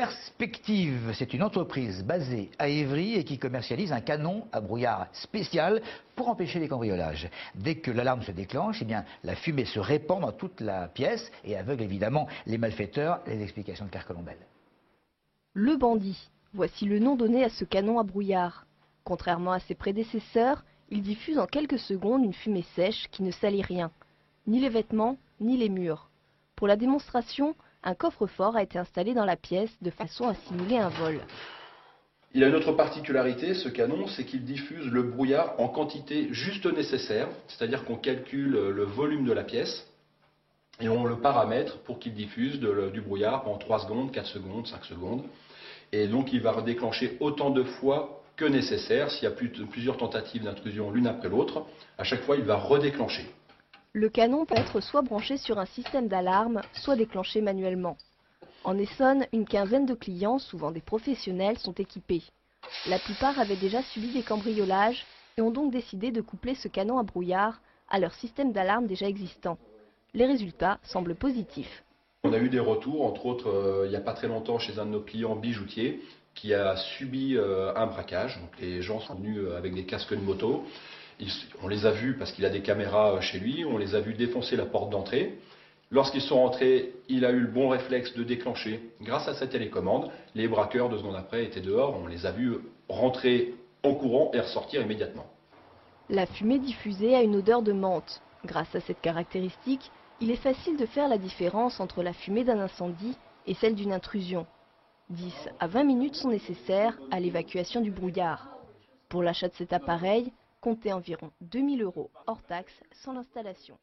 Perspective, c'est une entreprise basée à Évry et qui commercialise un canon à brouillard spécial pour empêcher les cambriolages. Dès que l'alarme se déclenche, eh bien, la fumée se répand dans toute la pièce et aveugle évidemment les malfaiteurs. Les explications de Claire Colombel. Le bandit, voici le nom donné à ce canon à brouillard. Contrairement à ses prédécesseurs, il diffuse en quelques secondes une fumée sèche qui ne salit rien, ni les vêtements, ni les murs. Pour la démonstration, un coffre-fort a été installé dans la pièce de façon à simuler un vol. Il a une autre particularité, ce canon, c'est qu'il diffuse le brouillard en quantité juste nécessaire, c'est-à-dire qu'on calcule le volume de la pièce et on le paramètre pour qu'il diffuse du brouillard en 3 secondes, 4 secondes, 5 secondes. Et donc il va redéclencher autant de fois que nécessaire. S'il y a plusieurs tentatives d'intrusion l'une après l'autre, à chaque fois il va redéclencher. Le canon peut être soit branché sur un système d'alarme, soit déclenché manuellement. En Essonne, une quinzaine de clients, souvent des professionnels, sont équipés. La plupart avaient déjà subi des cambriolages et ont donc décidé de coupler ce canon à brouillard à leur système d'alarme déjà existant. Les résultats semblent positifs. On a eu des retours, entre autres, il n'y a pas très longtemps, chez un de nos clients bijoutiers, qui a subi un braquage. Donc, les gens sont venus avec des casques de moto. On les a vus parce qu'il a des caméras chez lui, on les a vus défoncer la porte d'entrée. Lorsqu'ils sont rentrés, il a eu le bon réflexe de déclencher. Grâce à sa télécommande, les braqueurs, 2 secondes après, étaient dehors. On les a vus rentrer en courant et ressortir immédiatement. La fumée diffusée a une odeur de menthe. Grâce à cette caractéristique, il est facile de faire la différence entre la fumée d'un incendie et celle d'une intrusion. 10 à 20 minutes sont nécessaires à l'évacuation du brouillard. Pour l'achat de cet appareil, comptez environ 2 000 € hors taxes sans l'installation.